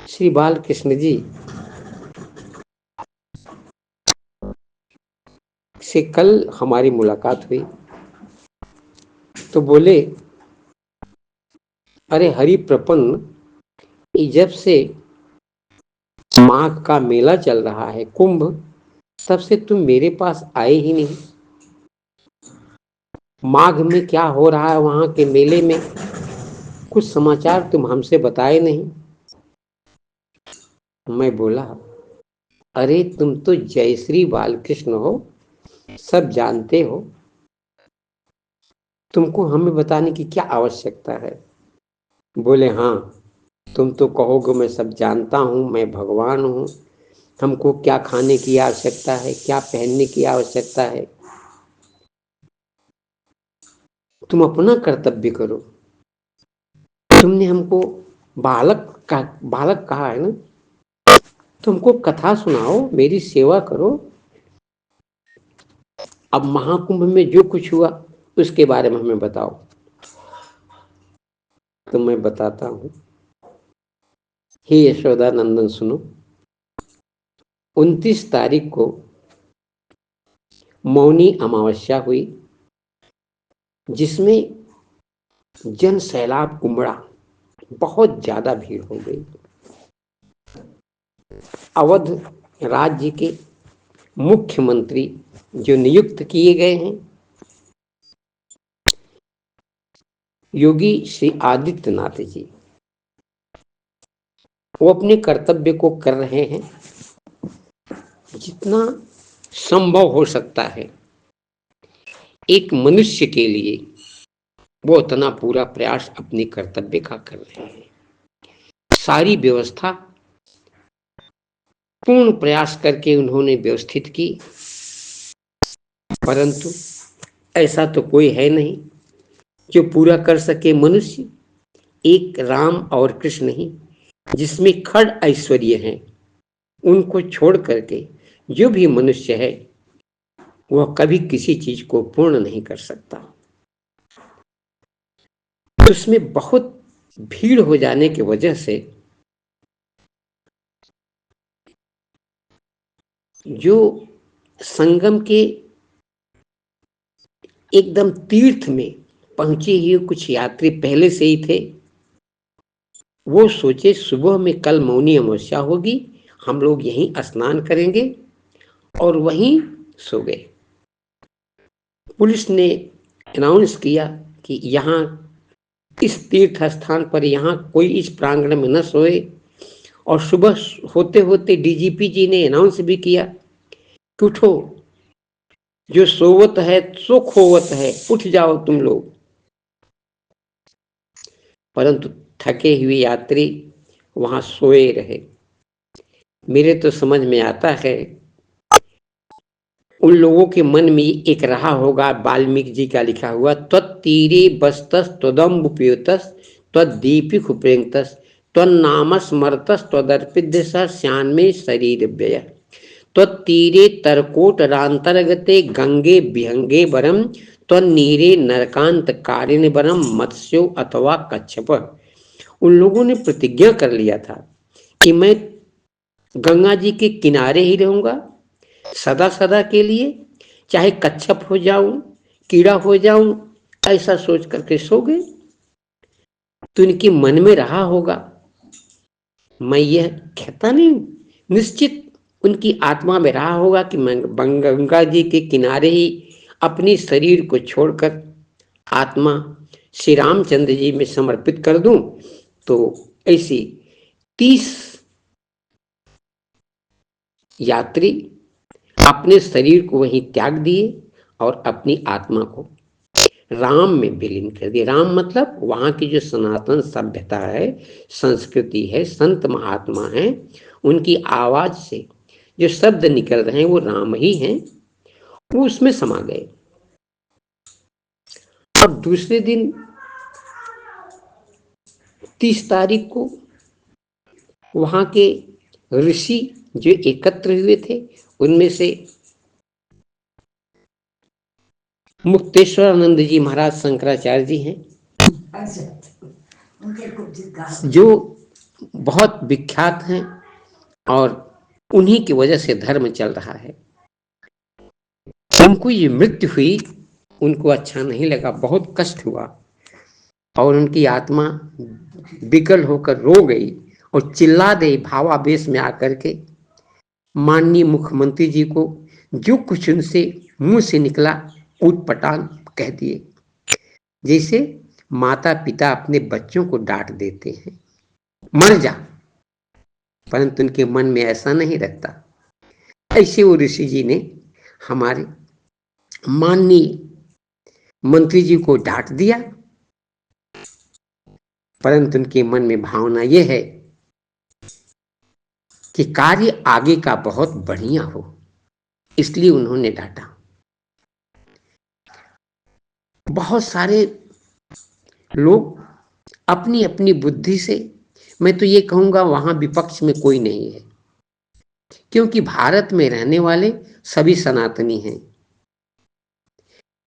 श्री बालकृष्ण जी से कल हमारी मुलाकात हुई तो बोले, अरे हरि प्रपन्न, जब से माघ का मेला चल रहा है, कुंभ, तब से तुम मेरे पास आए ही नहीं। माघ में क्या हो रहा है वहां के मेले में, कुछ समाचार तुम हमसे बताए नहीं। मैं बोला, अरे तुम तो जयश्री बालकृष्ण हो, सब जानते हो, तुमको हमें बताने की क्या आवश्यकता है। बोले, हाँ, तुम तो कहोगे मैं सब जानता हूँ, मैं भगवान हूँ, हमको क्या खाने की आवश्यकता है, क्या पहनने की आवश्यकता है, तुम अपना कर्तव्य करो। तुमने हमको बालक कहा है ना, तुमको कथा सुनाओ, मेरी सेवा करो। अब महाकुंभ में जो कुछ हुआ उसके बारे में हमें बताओ। तो मैं बताता हूँ। हे यशोदा नंदन सुनो, 29 तारीख को मौनी अमावस्या हुई, जिसमें जन सैलाब उमड़ा, बहुत ज्यादा भीड़ हो गई। अवध राज्य के मुख्यमंत्री जो नियुक्त किए गए हैं, योगी श्री आदित्यनाथ जी, वो अपने कर्तव्य को कर रहे हैं। जितना संभव हो सकता है एक मनुष्य के लिए, वो उतना पूरा प्रयास अपने कर्तव्य का कर रहे हैं। सारी व्यवस्था पूर्ण प्रयास करके उन्होंने व्यवस्थित की, परंतु ऐसा तो कोई है नहीं जो पूरा कर सके। मनुष्य एक राम और कृष्ण ही, जिसमें खड़ ऐश्वर्य है, उनको छोड़ करके जो भी मनुष्य है वह कभी किसी चीज को पूर्ण नहीं कर सकता। उसमें बहुत भीड़ हो जाने की वजह से जो संगम के एकदम तीर्थ में पहुंचे हुए कुछ यात्री पहले से ही थे, वो सोचे सुबह में कल मौनी अमावस्या होगी, हम लोग यहीं स्नान करेंगे और वहीं सो गए। पुलिस ने अनाउंस किया कि यहाँ इस तीर्थ स्थान पर यहाँ कोई इस प्रांगण में न सोए, और सुबह होते होते डीजीपी जी ने अनाउंस भी किया कि उठो, जो सोवत है सो खोवत है, उठ जाओ तुम लोग। परंतु थके हुए यात्री वहां सोए रहे। मेरे तो समझ में आता है उन लोगों के मन में एक रहा होगा, वाल्मीकि जी का लिखा हुआ, त्वत्तीरे बस्तस त्वदम्ब उपयुतस त्वदीपिक उपेंगतस त्वन्नाम स्मरतस त्वदर्पित श्यान में शरीर व्यय त्वत्तीरे तरकोट रांतर्गते गंगे विहंगे वरम त्वनीरे नरकांत कारिण वरम मत्स्यो अथवा कच्छप। उन लोगों ने प्रतिज्ञा कर लिया था कि मैं गंगा जी के किनारे ही रहूंगा सदा सदा के लिए, चाहे कच्छप हो जाऊं, कीड़ा हो जाऊं, ऐसा सोच करके सो गए। तो इनके मन में रहा होगा, मैं यह कहता नहीं, निश्चित उनकी आत्मा में रहा होगा कि मैं गंगा जी के किनारे ही अपनी शरीर को छोड़कर आत्मा श्री रामचंद्र जी में समर्पित कर दूं। तो ऐसी 30 यात्री अपने शरीर को वहीं त्याग दिए और अपनी आत्मा को राम में विलीन कर दिया। राम मतलब वहाँ की जो सनातन सभ्यता है, संस्कृति है, संत महात्मा हैं, उनकी आवाज से जो शब्द निकल रहे हैं वो राम ही हैं, वो उसमें समा गए। अब दूसरे दिन 30 तारीख को वहाँ के ऋषि जो एकत्र हुए थे, उनमें से मुक्तेश्वरानंद जी महाराज शंकराचार्य जी हैं, जो बहुत विख्यात हैं और उन्हीं की वजह से धर्म चल रहा है। उनको ये मृत्यु हुई, उनको अच्छा नहीं लगा, बहुत कष्ट हुआ और उनकी आत्मा विकल होकर रो गई और चिल्ला दे भावावेश में आकर के माननीय मुख्यमंत्री जी को जो कुछ उनसे मुंह से निकला ऊट पटांग कह दिए, जैसे माता पिता अपने बच्चों को डांट देते हैं, मर जा, परंतु उनके मन में ऐसा नहीं रखता। ऐसे वो ऋषि जी ने हमारे माननीय मंत्री जी को डांट दिया, परंतु उनके मन में भावना यह है कि कार्य आगे का बहुत बढ़िया हो, इसलिए उन्होंने डांटा। बहुत सारे लोग अपनी अपनी बुद्धि से, मैं तो ये कहूंगा वहां विपक्ष में कोई नहीं है, क्योंकि भारत में रहने वाले सभी सनातनी हैं।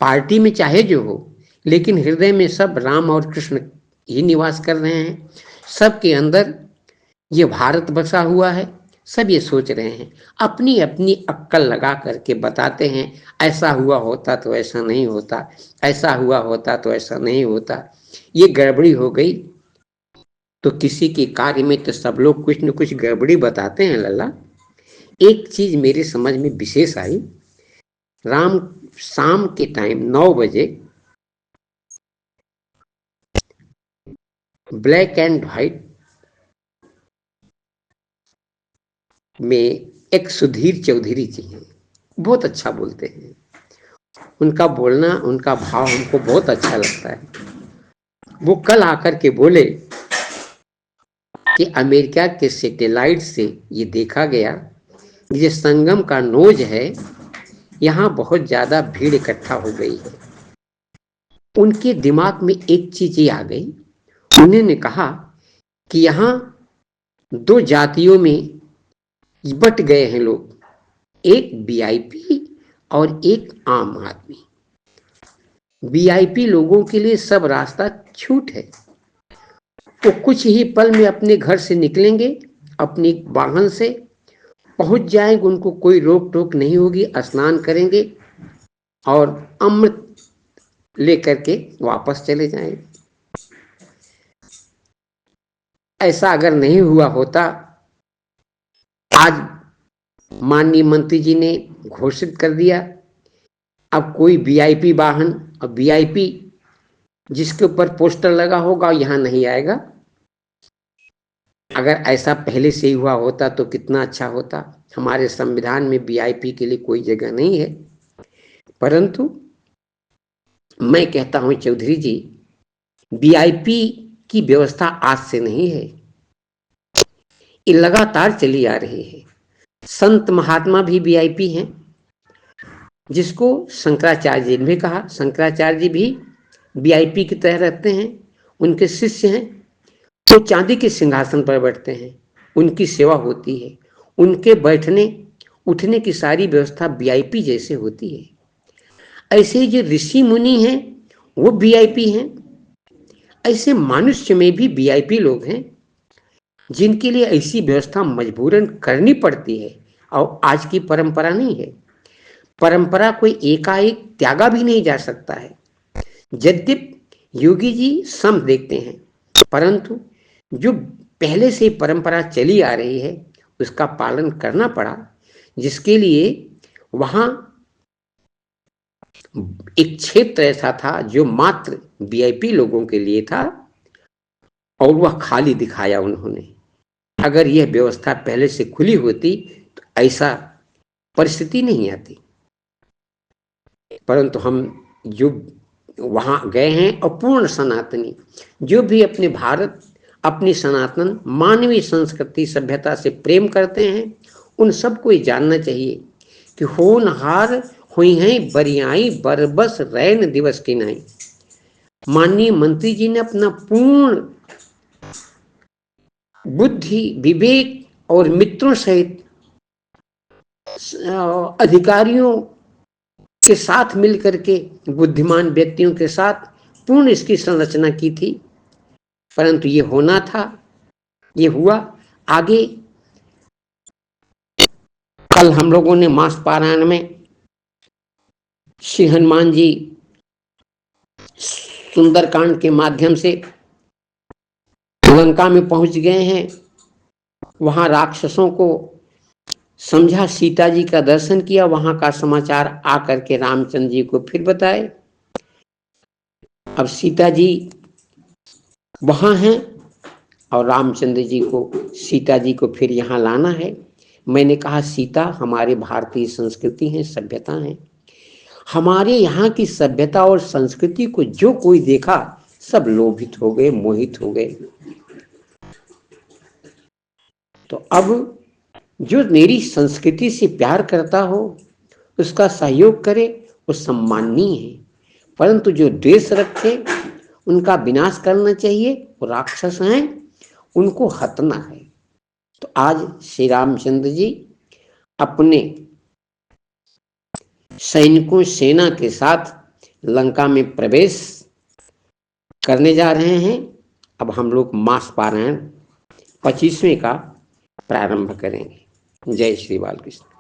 पार्टी में चाहे जो हो, लेकिन हृदय में सब राम और कृष्ण ही निवास कर रहे हैं। सबके अंदर ये भारत बसा हुआ है। सब ये सोच रहे हैं, अपनी अपनी अक्कल लगा करके बताते हैं, ऐसा हुआ होता तो ऐसा नहीं होता, ऐसा हुआ होता तो ऐसा नहीं होता। ये गड़बड़ी हो गई तो किसी के कार्य में तो सब लोग कुछ न कुछ गड़बड़ी बताते हैं। लल्ला, एक चीज मेरे समझ में विशेष आई, राम शाम के टाइम 9 बजे ब्लैक एंड व्हाइट में एक सुधीर चौधरी जी हैं, बहुत अच्छा बोलते हैं। उनका बोलना, उनका भाव हमको बहुत अच्छा लगता है। वो कल आकर के बोले कि अमेरिका के सैटेलाइट से ये देखा गया कि ये संगम का नोज है, यहाँ बहुत ज्यादा भीड़ इकट्ठा हो गई है। उनके दिमाग में एक चीज ये आ गई, उन्होंने कहा कि यहाँ 2 जातियों में बट गए हैं लोग, एक वीआईपी और एक आम आदमी। वीआईपी लोगों के लिए सब रास्ता छूट है, वो कुछ ही पल में अपने घर से निकलेंगे, अपनी वाहन से पहुंच जाएंगे, उनको कोई रोक टोक नहीं होगी, स्नान करेंगे और अमृत लेकर के वापस चले जाएंगे। ऐसा अगर नहीं हुआ होता, आज माननीय मंत्री जी ने घोषित कर दिया अब कोई वीआईपी वाहन और वीआईपी जिसके ऊपर पोस्टर लगा होगा यहां नहीं आएगा। अगर ऐसा पहले से ही हुआ होता तो कितना अच्छा होता। हमारे संविधान में वीआईपी के लिए कोई जगह नहीं है, परंतु मैं कहता हूं चौधरी जी, वीआईपी की व्यवस्था आज से नहीं है, ये लगातार चली आ रही है। संत महात्मा भी वीआईपी हैं, जिसको शंकराचार्य जी ने भी कहा। शंकराचार्य जी भी वीआईपी की तरह रहते हैं, उनके शिष्य हैं, तो चांदी के सिंहासन पर बैठते हैं, उनकी सेवा होती है, उनके बैठने उठने की सारी व्यवस्था वीआईपी जैसे होती है। ऐसे जो ऋषि मुनि हैं वो वीआईपी हैं, ऐसे मनुष्य में भी वीआईपी लोग हैं जिनके लिए ऐसी व्यवस्था मजबूरन करनी पड़ती है। और आज की परंपरा नहीं है, परंपरा कोई एकाएक त्यागा भी नहीं जा सकता है। यद्यपि योगी जी सम देखते हैं, परंतु जो पहले से परंपरा चली आ रही है उसका पालन करना पड़ा, जिसके लिए वहां एक क्षेत्र ऐसा था जो मात्र वीआईपी लोगों के लिए था और वह खाली दिखाया उन्होंने। अगर यह व्यवस्था पहले से खुली होती तो ऐसा परिस्थिति नहीं आती, परंतु हम जो वहां गए हैं और पूर्ण सनातनी जो भी अपने भारत, अपनी सनातन मानवीय संस्कृति सभ्यता से प्रेम करते हैं, उन सबको ये जानना चाहिए कि होनहार हुई हैं बरियाई बरबस रैन दिवस की नाई। माननीय मंत्री जी ने अपना पूर्ण बुद्धि, विवेक और मित्रों सहित अधिकारियों के साथ मिलकर के, बुद्धिमान व्यक्तियों के साथ पूर्ण इसकी संरचना की थी, परंतु ये होना था, ये हुआ। आगे कल हम लोगों ने मास पारायण में श्री हनुमान जी सुंदरकांड के माध्यम से लंका में पहुंच गए हैं। वहां राक्षसों को समझा, सीता जी का दर्शन किया, वहां का समाचार आकर के रामचंद्र जी को फिर बताए। अब सीता जी वहां हैं और रामचंद्र जी को, सीता जी को फिर यहाँ लाना है। मैंने कहा सीता हमारे भारतीय संस्कृति है, सभ्यता है। हमारे यहाँ की सभ्यता और संस्कृति को जो कोई देखा सब लोभित हो गए, मोहित हो गए। तो अब जो मेरी संस्कृति से प्यार करता हो उसका सहयोग करे, वो सम्माननीय है। परंतु जो द्वेष रखे उनका विनाश करना चाहिए, वो राक्षस हैं, उनको हतना है। तो आज श्री रामचंद्र जी अपने सैनिकों, सेना के साथ लंका में प्रवेश करने जा रहे हैं। अब हम लोग मास पारायण 25वें का प्रारंभ करेंगे। जय श्री बालकृष्ण।